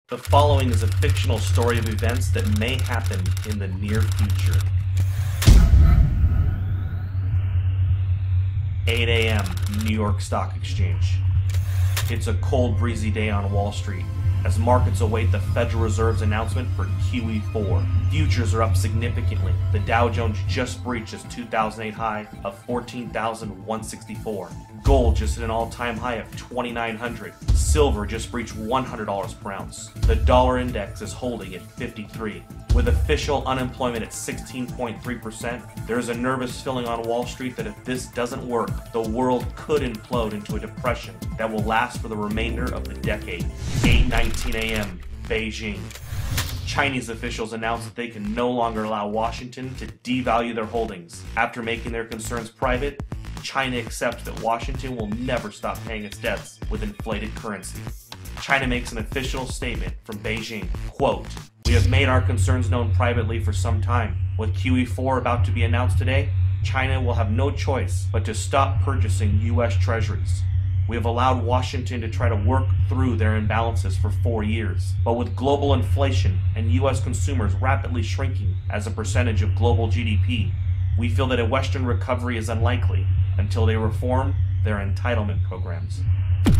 The following is a fictional story of events that may happen in the near future. 8 a.m. New York Stock Exchange. It's a cold, breezy day on Wall Street as markets await the Federal Reserve's announcement for QE4. Futures are up significantly. The Dow Jones just breached its 2008 high of 14,164. Gold just hit an all-time high of 2,900. Silver just breached $100 per ounce. The dollar index is holding at 53. With official unemployment at 16.3%, there is a nervous feeling on Wall Street that if this doesn't work, the world could implode into a depression that will last for the remainder of the decade. 8:19 a.m. Beijing. Chinese officials announced that they can no longer allow Washington to devalue their holdings. After making their concerns private, China accepts that Washington will never stop paying its debts with inflated currency. China makes an official statement from Beijing, quote, "We have made our concerns known privately for some time. With QE4 about to be announced today, China will have no choice but to stop purchasing US Treasuries. We have allowed Washington to try to work through their imbalances for 4 years. But with global inflation and US consumers rapidly shrinking as a percentage of global GDP, we feel that a Western recovery is unlikely until they reform their entitlement programs."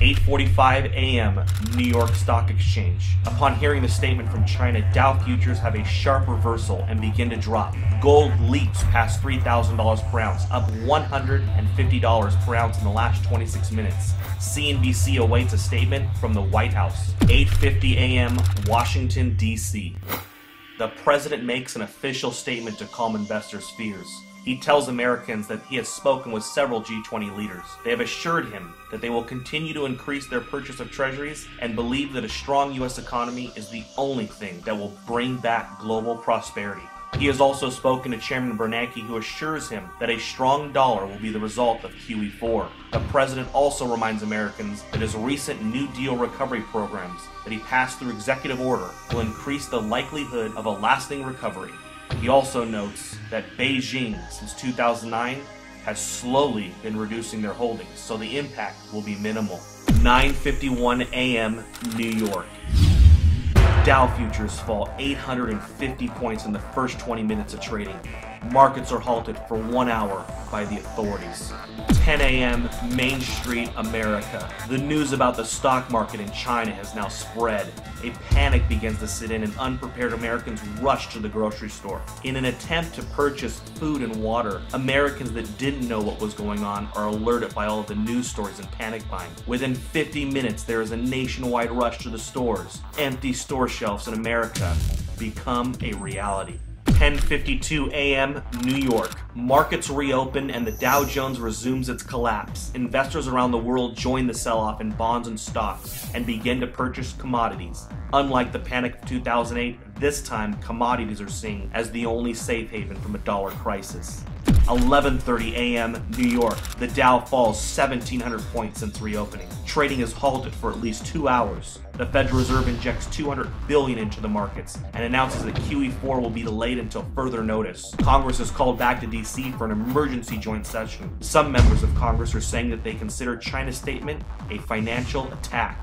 8:45 a.m. New York Stock Exchange. Upon hearing the statement from China, Dow futures have a sharp reversal and begin to drop. Gold leaps past $3,000 per ounce, up $150 per ounce in the last 26 minutes. CNBC awaits a statement from the White House. 8:50 a.m. Washington, D.C. The president makes an official statement to calm investors' fears. He tells Americans that he has spoken with several G20 leaders. They have assured him that they will continue to increase their purchase of treasuries and believe that a strong U.S. economy is the only thing that will bring back global prosperity. He has also spoken to Chairman Bernanke, who assures him that a strong dollar will be the result of QE4. The president also reminds Americans that his recent New Deal recovery programs that he passed through executive order will increase the likelihood of a lasting recovery. He also notes that Beijing, since 2009, has slowly been reducing their holdings, so the impact will be minimal. 9:51 a.m. New York. Dow futures fall 850 points in the first 20 minutes of trading. Markets are halted for 1 hour by the authorities. 10 a.m. Main Street, America. The news about the stock market in China has now spread. A panic begins to sit in and unprepared Americans rush to the grocery store. In an attempt to purchase food and water, Americans that didn't know what was going on are alerted by all of the news stories and panic buying. Within 50 minutes, there is a nationwide rush to the stores. Empty store shelves in America become a reality. 10:52 a.m. New York. Markets reopen and the Dow Jones resumes its collapse. Investors around the world join the sell-off in bonds and stocks and begin to purchase commodities. Unlike the panic of 2008, this time commodities are seen as the only safe haven from a dollar crisis. 11:30 a.m. New York. The Dow falls 1,700 points since reopening. Trading is halted for at least 2 hours. The Federal Reserve injects $200 billion into the markets and announces that QE4 will be delayed until further notice. Congress is called back to D.C. for an emergency joint session. Some members of Congress are saying that they consider China's statement a financial attack.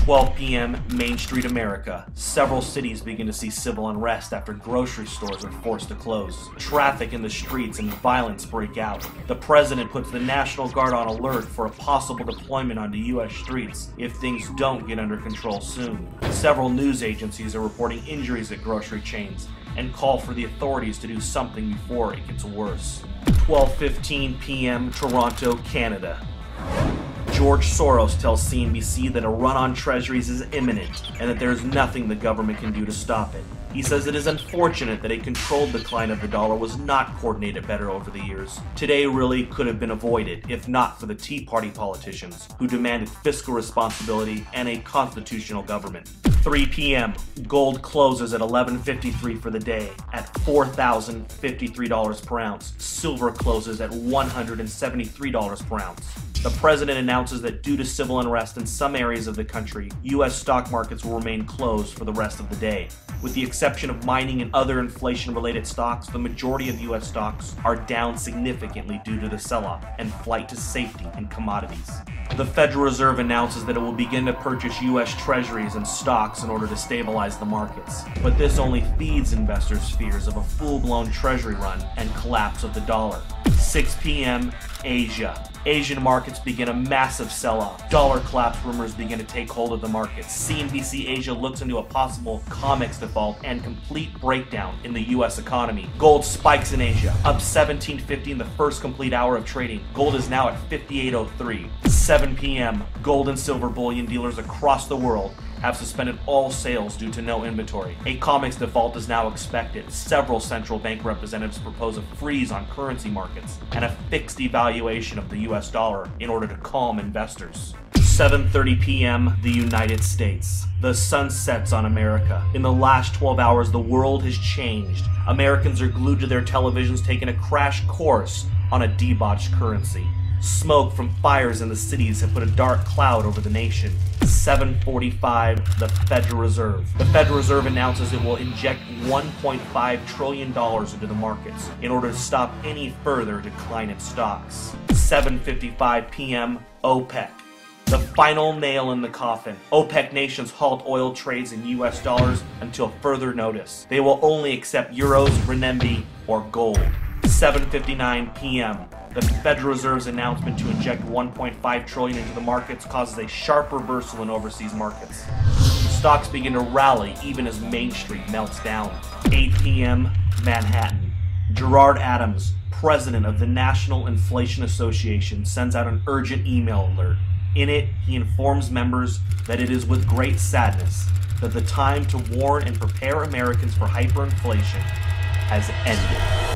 12 p.m. Main Street, America. Several cities begin to see civil unrest after grocery stores are forced to close. Traffic in the streets and violence break out. The president puts the National Guard on alert for a possible deployment onto U.S. streets if things don't get under control soon. Several news agencies are reporting injuries at grocery chains and call for the authorities to do something before it gets worse. 12:15 p.m. Toronto, Canada. George Soros tells CNBC that a run on treasuries is imminent and that there is nothing the government can do to stop it. He says it is unfortunate that a controlled decline of the dollar was not coordinated better over the years. Today really could have been avoided if not for the Tea Party politicians who demanded fiscal responsibility and a constitutional government. 3 p.m. Gold closes at $11.53 for the day at $4,053 per ounce. Silver closes at $173 per ounce. The president announces that due to civil unrest in some areas of the country, U.S. stock markets will remain closed for the rest of the day. With the exception of mining and other inflation-related stocks, the majority of U.S. stocks are down significantly due to the sell-off and flight to safety in commodities. The Federal Reserve announces that it will begin to purchase U.S. treasuries and stocks in order to stabilize the markets. But this only feeds investors' fears of a full-blown treasury run and collapse of the dollar. 6 p.m. Asia. Asian markets begin a massive sell-off. Dollar collapse rumors begin to take hold of the markets. CNBC Asia looks into a possible COMEX default and complete breakdown in the U.S. economy. Gold spikes in Asia, up 1750 in the first complete hour of trading. Gold is now at 58.03. 7 p.m. Gold and silver bullion dealers across the world have suspended all sales due to no inventory. A COMEX default is now expected. Several central bank representatives propose a freeze on currency markets and a fixed devaluation of the US dollar in order to calm investors. 7:30 p.m. the United States. The sun sets on America. In the last 12 hours, the world has changed. Americans are glued to their televisions taking a crash course on a debauched currency. Smoke from fires in the cities have put a dark cloud over the nation. 7:45, the Federal Reserve. The Federal Reserve announces it will inject $1.5 trillion into the markets in order to stop any further decline in stocks. 7:55 p.m., OPEC. The final nail in the coffin. OPEC nations halt oil trades in US dollars until further notice. They will only accept euros, renminbi, or gold. 7:59 p.m. The Federal Reserve's announcement to inject $1.5 trillion into the markets causes a sharp reversal in overseas markets. Stocks begin to rally even as Main Street melts down. 8 p.m. Manhattan. Gerard Adams, president of the National Inflation Association, sends out an urgent email alert. In it, he informs members that it is with great sadness that the time to warn and prepare Americans for hyperinflation has ended.